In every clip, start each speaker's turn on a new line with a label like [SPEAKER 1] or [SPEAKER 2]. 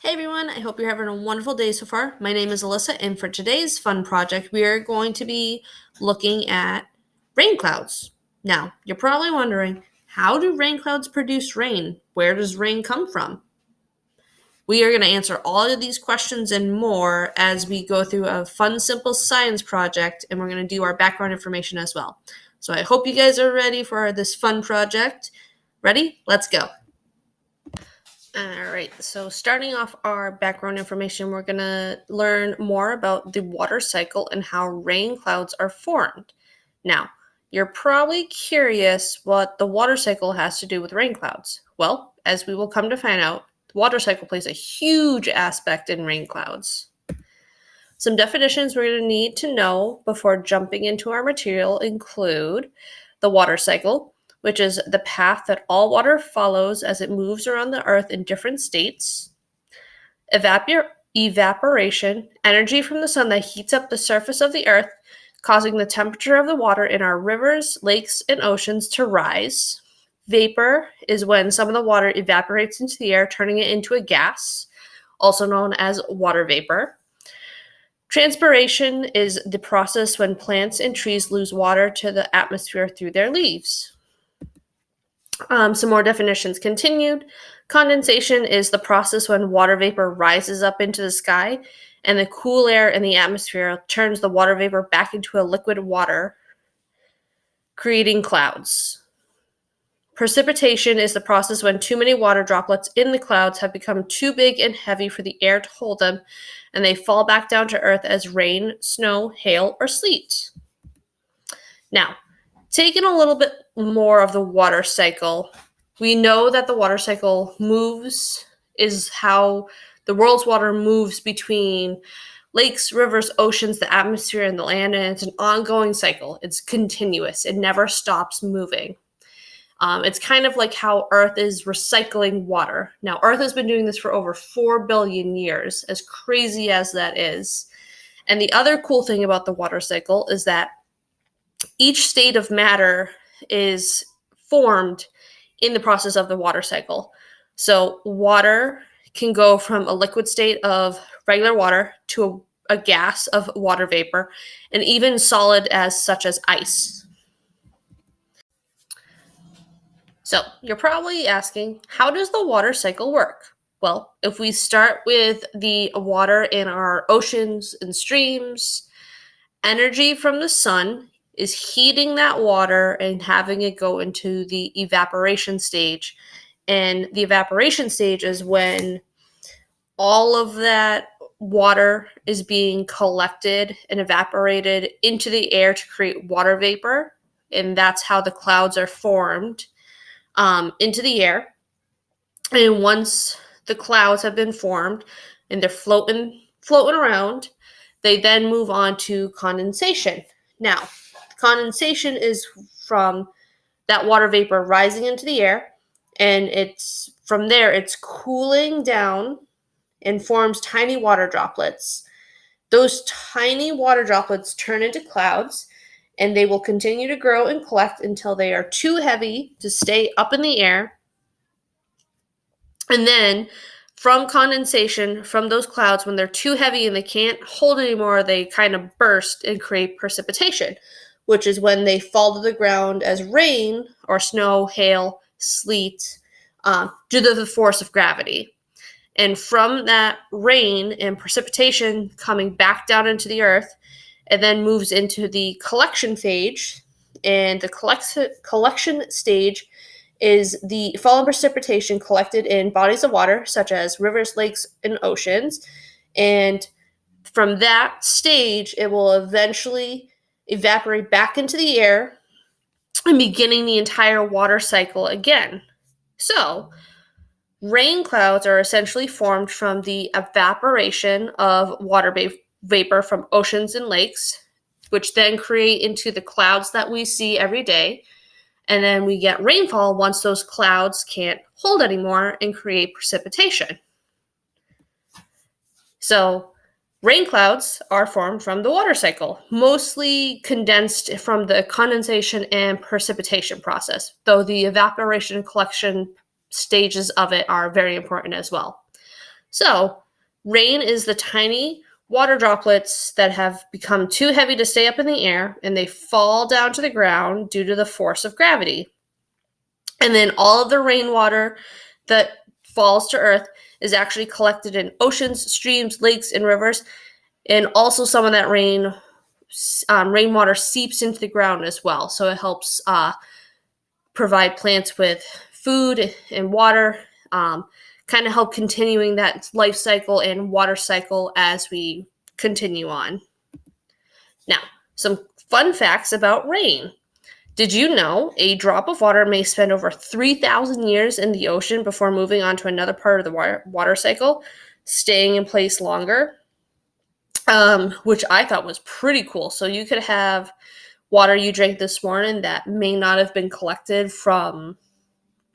[SPEAKER 1] Hey everyone, I hope you're having a wonderful day so far. My name is Alyssa, and for today's fun project, we are going to be looking at rain clouds. Now, you're probably wondering, how do rain clouds produce rain? Where does rain come from? We are going to answer all of these questions and more as we go through a fun, simple science project, and we're going to do our background information as well. So I hope you guys are ready for this fun project. Ready? Let's go. All right, so starting off our background information, we're going to learn more about the water cycle and how rain clouds are formed. Now, you're probably curious what the water cycle has to do with rain clouds. Well, as we will come to find out, the water cycle plays a huge aspect in rain clouds. Some definitions we're going to need to know before jumping into our material include the water cycle, which is the path that all water follows as it moves around the earth in different states. Evaporation, energy from the sun that heats up the surface of the earth, causing the temperature of the water in our rivers, lakes, and oceans to rise. Vapor is when some of the water evaporates into the air, turning it into a gas, also known as water vapor. Transpiration is the process when plants and trees lose water to the atmosphere through their leaves. Some more definitions continued. Condensation is the process when water vapor rises up into the sky and the cool air in the atmosphere turns the water vapor back into a liquid water, creating clouds. Precipitation is the process when too many water droplets in the clouds have become too big and heavy for the air to hold them, and they fall back down to earth as rain, snow, hail, or sleet. Now, taking a little bit more of the water cycle, we know that the water cycle is how the world's water moves between lakes, rivers, oceans, the atmosphere, and the land, and it's an ongoing cycle. It's continuous. It never stops moving. It's kind of like how Earth is recycling water. Now, Earth has been doing this for over 4 billion years, as crazy as that is. And the other cool thing about the water cycle is that each state of matter is formed in the process of the water cycle. So water can go from a liquid state of regular water to a gas of water vapor, and even solid as such as ice. So you're probably asking, how does the water cycle work? Well, if we start with the water in our oceans and streams, energy from the sun is heating that water and having it go into the evaporation stage. And the evaporation stage is when all of that water is being collected and evaporated into the air to create water vapor. And that's how the clouds are formed into the air. And once the clouds have been formed and they're floating around, they then move on to condensation. Now, condensation is from that water vapor rising into the air, and it's from there it's cooling down and forms tiny water droplets. Those tiny water droplets turn into clouds, and they will continue to grow and collect until they are too heavy to stay up in the air. And then from condensation, from those clouds, when they're too heavy and they can't hold anymore, they kind of burst and create precipitation, which is when they fall to the ground as rain or snow, hail, sleet, due to the force of gravity. And from that rain and precipitation coming back down into the earth, it then moves into the collection stage. And the collection stage is the fallen precipitation collected in bodies of water, such as rivers, lakes, and oceans. And from that stage, it will eventually evaporate back into the air and beginning the entire water cycle again. So, rain clouds are essentially formed from the evaporation of water vapor from oceans and lakes, which then create into the clouds that we see every day. And then we get rainfall once those clouds can't hold anymore and create precipitation. So rain clouds are formed from the water cycle, mostly condensed from the condensation and precipitation process, though the evaporation and collection stages of it are very important as well. So, rain is the tiny water droplets that have become too heavy to stay up in the air and they fall down to the ground due to the force of gravity. And then all of the rainwater that falls to earth is actually collected in oceans, streams, lakes, and rivers. And also some of that rainwater seeps into the ground as well. So it helps provide plants with food and water, kind of help continuing that life cycle and water cycle as we continue on. Now, some fun facts about rain. Did you know a drop of water may spend over 3,000 years in the ocean before moving on to another part of the water cycle, staying in place longer? Which I thought was pretty cool. So you could have water you drank this morning that may not have been collected from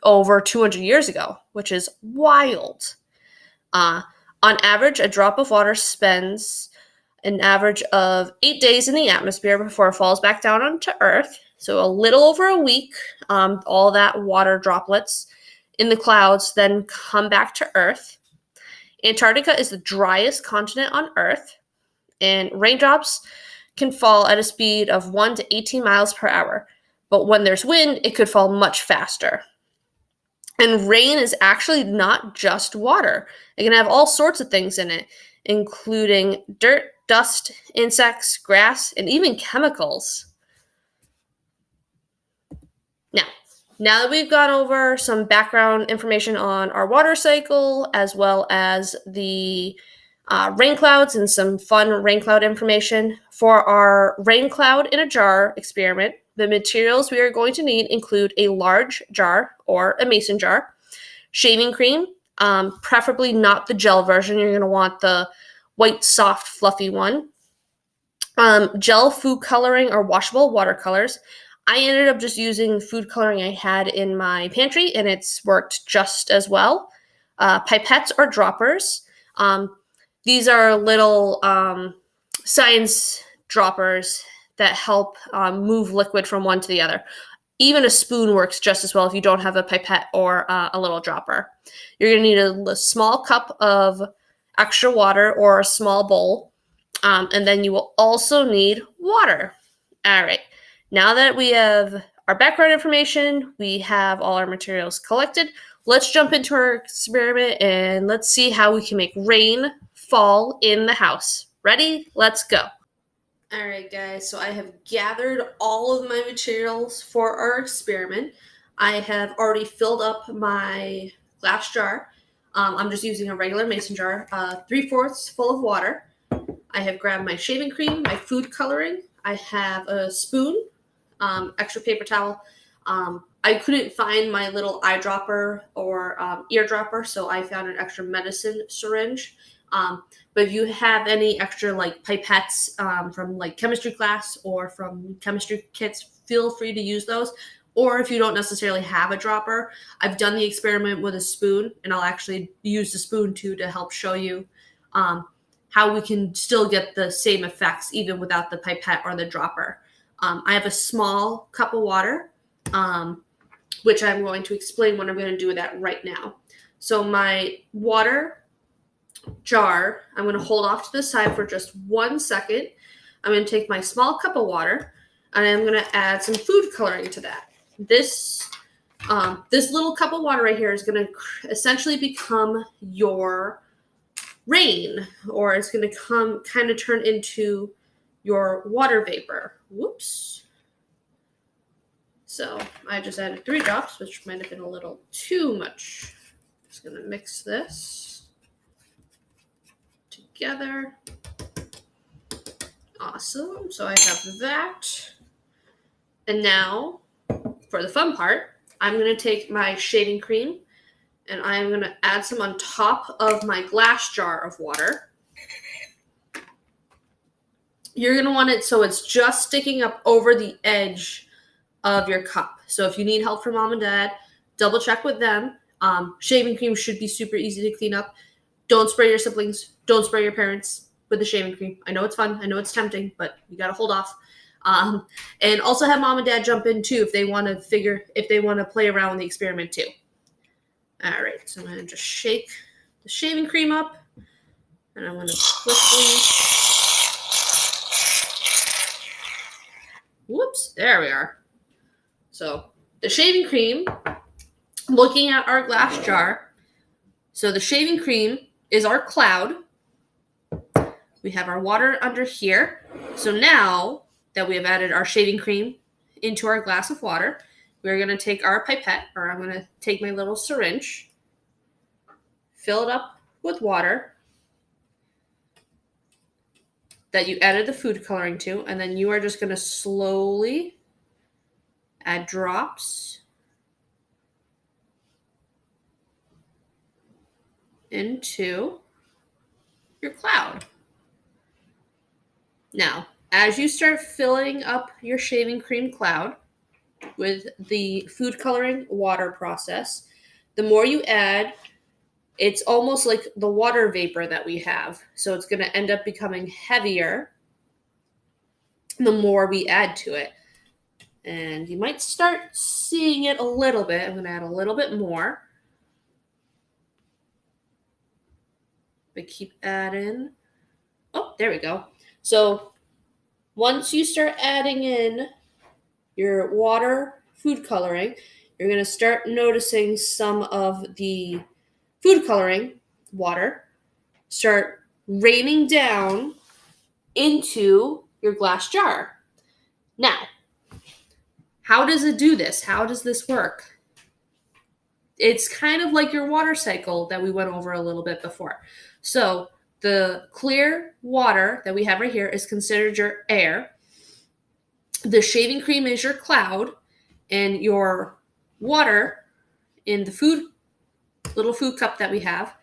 [SPEAKER 1] over 200 years ago, which is wild. On average, a drop of water spends an average of 8 days in the atmosphere before it falls back down onto Earth. So a little over a week, all that water droplets in the clouds then come back to Earth. Antarctica is the driest continent on Earth, and raindrops can fall at a speed of 1 to 18 miles per hour. But when there's wind, it could fall much faster. And rain is actually not just water. It can have all sorts of things in it, including dirt, dust, insects, grass, and even chemicals. Now that we've gone over some background information on our water cycle, as well as the rain clouds and some fun rain cloud information, for our rain cloud in a jar experiment, the materials we are going to need include a large jar or a mason jar, shaving cream, preferably not the gel version. You're going to want the white, soft, fluffy one, gel food coloring or washable watercolors. I ended up just using food coloring I had in my pantry, and it's worked just as well. Pipettes or droppers. These are little science droppers that help move liquid from one to the other. Even a spoon works just as well if you don't have a pipette or a little dropper. You're going to need a small cup of extra water or a small bowl, and then you will also need water. All right. Now that we have our background information, we have all our materials collected, let's jump into our experiment and let's see how we can make rain fall in the house. Ready? Let's go. All right, guys, so I have gathered all of my materials for our experiment. I have already filled up my glass jar. I'm just using a regular mason jar, 3/4 full of water. I have grabbed my shaving cream, my food coloring. I have a spoon, extra paper towel. I couldn't find my little eyedropper or eardropper, so I found an extra medicine syringe. But if you have any extra like pipettes from like chemistry class or from chemistry kits, feel free to use those. Or if you don't necessarily have a dropper, I've done the experiment with a spoon, and I'll actually use the spoon too to help show you how we can still get the same effects even without the pipette or the dropper. I have a small cup of water, which I'm going to explain what I'm going to do with that right now. So my water jar, I'm going to hold off to the side for just 1 second. I'm going to take my small cup of water, and I'm going to add some food coloring to that. This little cup of water right here is going to essentially become your rain, or it's going to kind of turn into your water vapor. Whoops. So I just added 3 drops, which might have been a little too much. Just going to mix this together. Awesome. So I have that. And now, for the fun part, I'm going to take my shaving cream and I'm going to add some on top of my glass jar of water. You're going to want it so it's just sticking up over the edge of your cup. So if you need help from mom and dad, double check with them. Shaving cream should be super easy to clean up. Don't spray your siblings. Don't spray your parents with the shaving cream. I know it's fun. I know it's tempting, but you got to hold off. And also have mom and dad jump in too if they want to play around with the experiment too. All right, so I'm going to just shake the shaving cream up, and I'm going to quickly, whoops, there we are. So the shaving cream, looking at our glass jar, so the shaving cream is our cloud. We have our water under here. So now that we have added our shaving cream into our glass of water, we're going to take our pipette, or I'm going to take my little syringe, fill it up with water that you added the food coloring to, and then you are just going to slowly add drops into your cloud. Now, as you start filling up your shaving cream cloud with the food coloring water process, the more you add, it's almost like the water vapor that we have. So it's going to end up becoming heavier the more we add to it. And you might start seeing it a little bit. I'm going to add a little bit more. But keep adding. Oh, there we go. So once you start adding in your water food coloring, you're going to start noticing some of the food coloring water start raining down into your glass jar. Now, how does it do this? How does this work? It's kind of like your water cycle that we went over a little bit before. So the clear water that we have right here is considered your air. The shaving cream is your cloud, and your water in the little food cup that we have.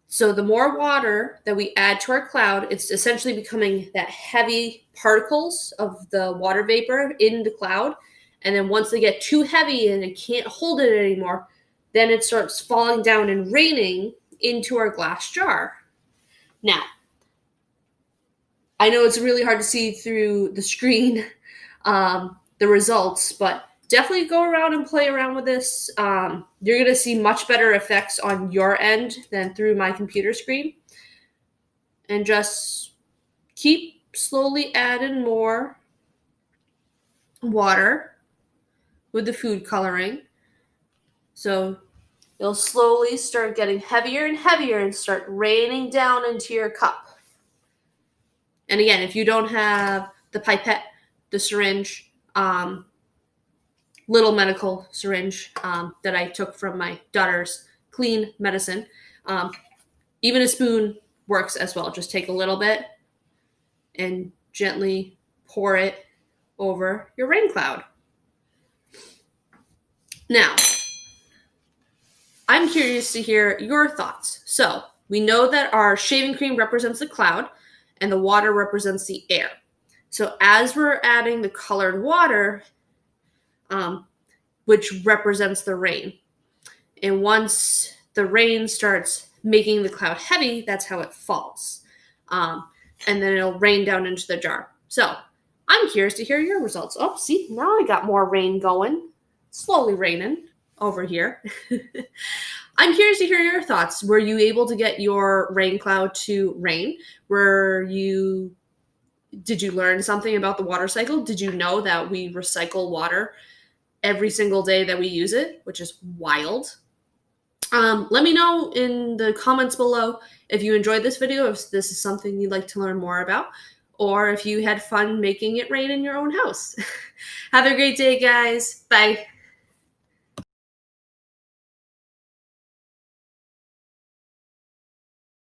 [SPEAKER 1] So the more water that we add to our cloud, it's essentially becoming that heavy particles of the water vapor in the cloud. And then once they get too heavy and it can't hold it anymore, then it starts falling down and raining into our glass jar. Now, I know it's really hard to see through the screen, the results, but definitely go around and play around with this. You're going to see much better effects on your end than through my computer screen. And just keep slowly adding more water with the food coloring. So you'll slowly start getting heavier and heavier and start raining down into your cup. And again, if you don't have the pipette, the syringe, little medical syringe that I took from my daughter's clean medicine, even a spoon works as well. Just take a little bit and gently pour it over your rain cloud. Now, I'm curious to hear your thoughts. So we know that our shaving cream represents the cloud and the water represents the air. So as we're adding the colored water, which represents the rain, and once the rain starts making the cloud heavy, that's how it falls. And then it'll rain down into the jar. So I'm curious to hear your results. Oh, see, now I got more rain going. Slowly raining over here. I'm curious to hear your thoughts. Were you able to get your rain cloud to rain? Did you learn something about the water cycle? Did you know that we recycle water every single day that we use it, which is wild? Let me know in the comments below if you enjoyed this video, if this is something you'd like to learn more about, or if you had fun making it rain in your own house. Have a great day, guys. Bye.